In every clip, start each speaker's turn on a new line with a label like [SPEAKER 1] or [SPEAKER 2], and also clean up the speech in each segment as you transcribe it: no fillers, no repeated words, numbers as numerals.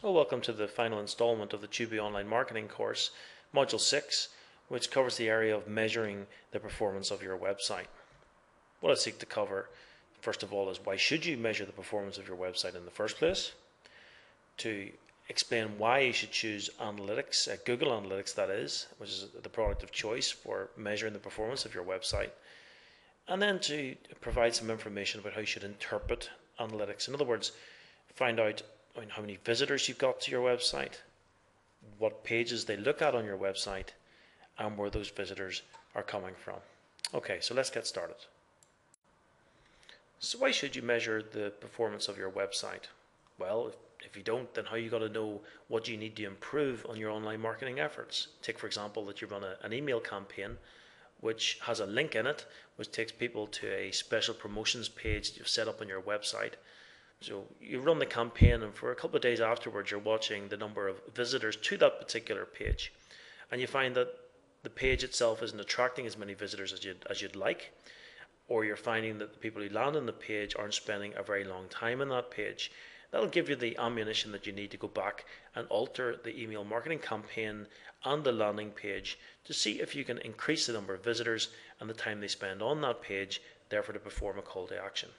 [SPEAKER 1] Well, welcome to the final installment of the Chooboo online marketing course, Module 6, which covers the area of measuring the performance of your website. What I seek to cover, first of all, is why should you measure the performance of your website in the first place? To explain why you should choose analytics, Google Analytics that is, which is the product of choice for measuring the performance of your website. And then to provide some information about how you should interpret analytics. In other words, find out how many visitors you've got to your website, what pages they look at on your website, and where those visitors are coming from. Okay, so let's get started. So why should you measure the performance of your website? Well, if you don't, then how are you going to know what you need to improve on your online marketing efforts? Take, for example, that you run an email campaign which has a link in it which takes people to a special promotions page you've set up on your website. So you run the campaign, and for a couple of days afterwards you're watching the number of visitors to that particular page, and you find that the page itself isn't attracting as many visitors as you'd like, or you're finding that the people who land on the page aren't spending a very long time on that page. That'll give you the ammunition that you need to go back and alter the email marketing campaign and the landing page to see if you can increase the number of visitors and the time they spend on that page, therefore to perform a call to action.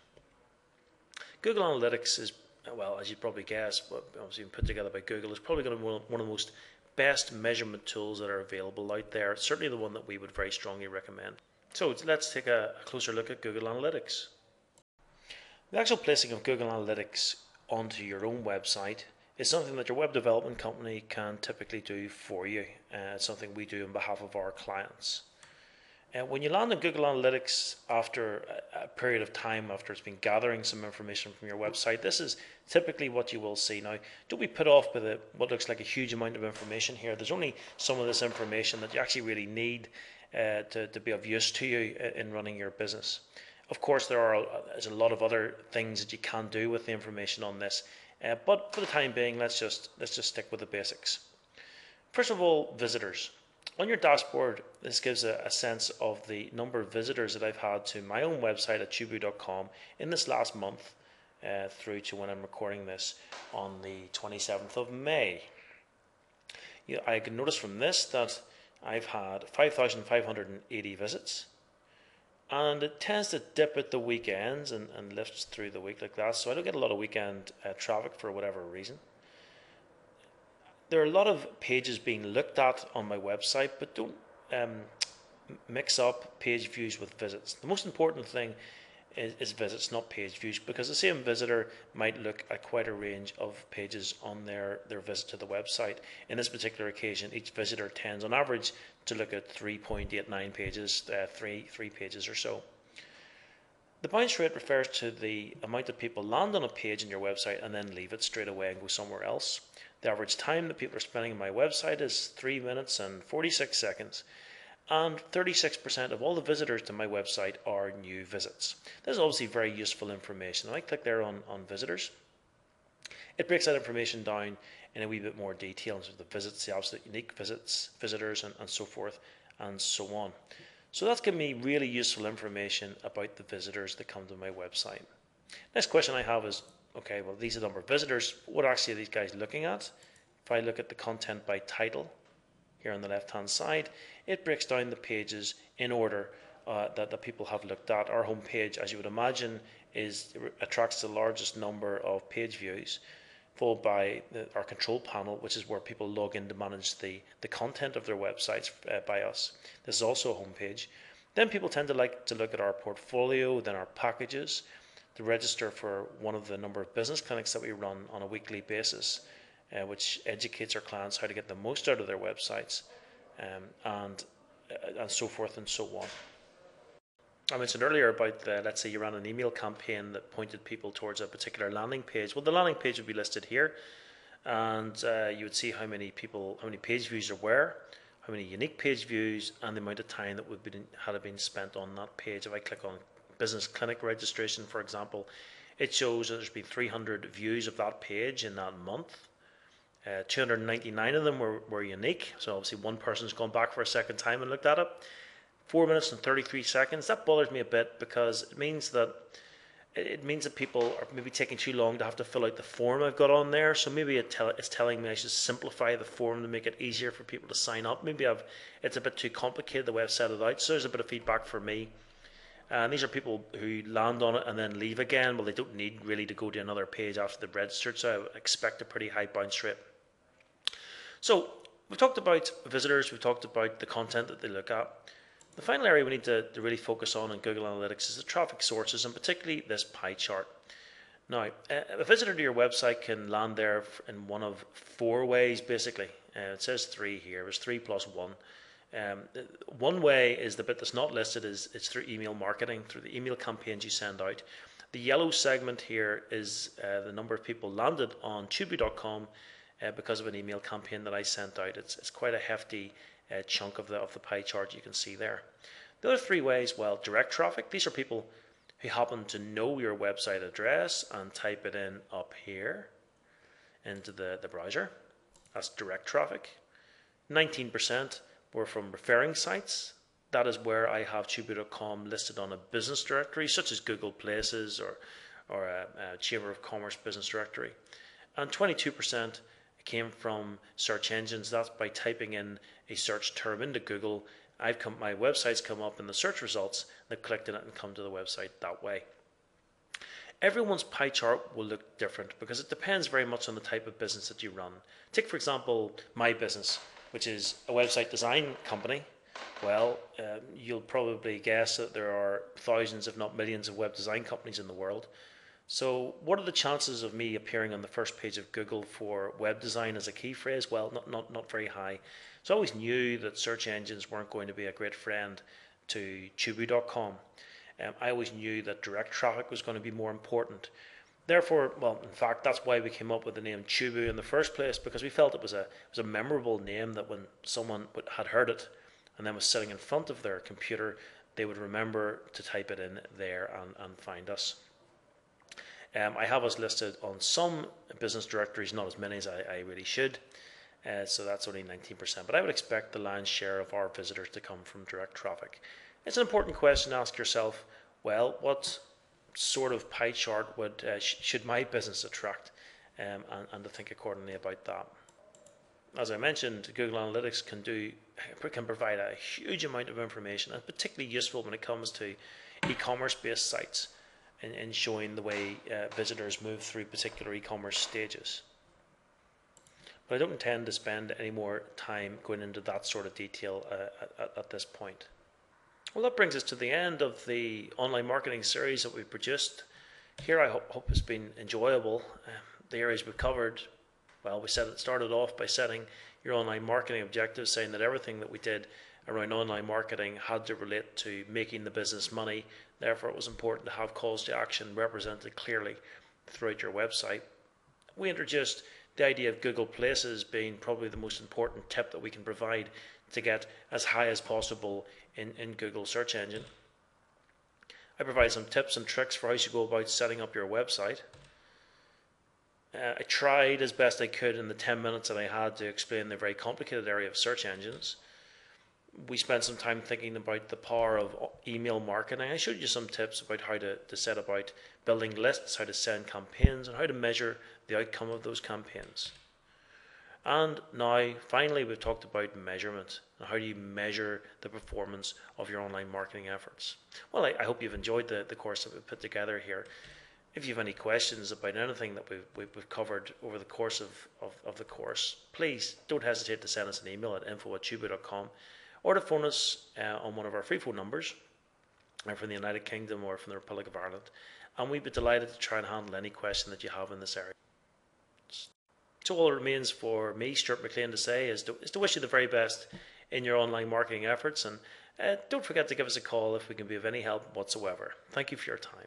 [SPEAKER 1] Google Analytics is, well, as you'd probably guess, obviously put together by Google, is probably going to be one of the most best measurement tools that are available out there. It's certainly the one that we would very strongly recommend. So let's take a closer look at Google Analytics. The actual placing of Google Analytics onto your own website is something that your web development company can typically do for you. It's something we do on behalf of our clients. When you land on Google Analytics after a period of time, after it's been gathering some information from your website, this is typically what you will see. Now, don't be put off by what looks like a huge amount of information here. There's only some of this information that you actually really need to be of use to you in running your business. Of course, there's a lot of other things that you can do with the information on this, but for the time being, let's just stick with the basics. First of all, visitors. On your dashboard, this gives a sense of the number of visitors that I've had to my own website at chooboo.com in this last month through to when I'm recording this on the 27th of May. I can notice from this that I've had 5,580 visits, and it tends to dip at the weekends and lifts through the week like that, so I don't get a lot of weekend traffic for whatever reason. There are a lot of pages being looked at on my website, but don't mix up page views with visits. The most important thing is visits, not page views, because the same visitor might look at quite a range of pages on their visit to the website. In this particular occasion, each visitor tends on average to look at 3.89 pages, three pages or so. The bounce rate refers to the amount of people land on a page on your website and then leave it straight away and go somewhere else. The average time that people are spending on my website is 3 minutes and 46 seconds, and 36% of all the visitors to my website are new visits. This is obviously very useful information. I click there on visitors. It breaks that information down in a wee bit more detail in terms of the visits, the absolute unique visitors, and so forth and so on. So that's given me really useful information about the visitors that come to my website. Next question I have is, okay, well, these are the number of visitors. What actually are these guys looking at? If I look at the content by title here on the left-hand side, it breaks down the pages in order that people have looked at. Our home page, as you would imagine, attracts the largest number of page views, followed by our control panel, which is where people log in to manage the content of their websites by us. This is also a home page. Then people tend to like to look at our portfolio, then our packages, to register for one of the number of business clinics that we run on a weekly basis, which educates our clients how to get the most out of their websites, and so forth and so on. I mentioned earlier about, let's say you ran an email campaign that pointed people towards a particular landing page. Well, the landing page would be listed here, and you would see how many page views there were, how many unique page views, and the amount of time that had been spent on that page. If I click on business clinic registration, for example, it shows that there's been 300 views of that page in that month. 299 of them were unique, so obviously one person's gone back for a second time and looked at it. 4 minutes and 33 seconds. That bothers me a bit because it means that it means that people are maybe taking too long to have to fill out the form I've got on there. So maybe it's telling me I should simplify the form to make it easier for people to sign up. Maybe it's a bit too complicated the way I've set it out. So there's a bit of feedback for me. And these are people who land on it and then leave again. Well, they don't need really to go to another page after they've registered. So I expect a pretty high bounce rate. So we've talked about visitors. We've talked about the content that they look at. The final area we need to really focus on in Google Analytics is the traffic sources, and particularly this pie chart. Now, a visitor to your website can land there in one of 4 ways, basically. It says 3 here. There's 3 plus 1. One way is the bit that's not listed, is it's through email marketing, through the email campaigns you send out. The yellow segment here is the number of people landed on Chooboo.com because of an email campaign that I sent out. It's quite a hefty chunk of the pie chart you can see there. The other 3 ways, well, direct traffic. These are people who happen to know your website address and type it in up here into the browser. That's direct traffic. 19% were from referring sites. That is where I have Chooboo.com listed on a business directory, such as Google Places or a Chamber of Commerce business directory. And 22% came from search engines. That's by typing in a search term into Google. My website's come up in the search results. They've clicked on it and come to the website that way. Everyone's pie chart will look different because it depends very much on the type of business that you run. Take, for example, my business, which is a website design company. Well, you'll probably guess that there are thousands, if not millions, of web design companies in the world. So what are the chances of me appearing on the first page of Google for web design as a key phrase? Well, not very high. So I always knew that search engines weren't going to be a great friend to Chooboo.com. I always knew that direct traffic was going to be more important. Therefore, well, in fact, that's why we came up with the name Chooboo in the first place, because we felt it was a memorable name that when someone had heard it and then was sitting in front of their computer, they would remember to type it in there and find us. I have us listed on some business directories, not as many as I really should, so that's only 19%. But I would expect the lion's share of our visitors to come from direct traffic. It's an important question to ask yourself, well, what sort of pie chart should my business attract, and to think accordingly about that. As I mentioned, Google Analytics can provide a huge amount of information, and particularly useful when it comes to e-commerce based sites and showing the way visitors move through particular e-commerce stages. But I don't intend to spend any more time going into that sort of detail at this point. Well, that brings us to the end of the online marketing series that we've produced. Here I hope it's been enjoyable. The areas we've covered, well, we started off by setting your online marketing objectives, saying that everything that we did around online marketing had to relate to making the business money. Therefore, it was important to have calls to action represented clearly throughout your website. We introduced the idea of Google Places being probably the most important tip that we can provide to get as high as possible in Google search engine. I provide some tips and tricks for how you go about setting up your website. I tried as best I could in the 10 minutes that I had to explain the very complicated area of search engines. We spent some time thinking about the power of email marketing. I showed you some tips about how to set about building lists, how to send campaigns, and how to measure the outcome of those campaigns. And now, finally, we've talked about measurement and how do you measure the performance of your online marketing efforts. Well, I hope you've enjoyed the course that we've put together here. If you have any questions about anything that we've covered over the course of the course, please don't hesitate to send us an email at info@chooboo.com or to phone us on one of our free phone numbers from the United Kingdom or from the Republic of Ireland, and we'd be delighted to try and handle any question that you have in this area. So all that remains for me, Stuart McLean, to say is to wish you the very best in your online marketing efforts, and don't forget to give us a call if we can be of any help whatsoever. Thank you for your time.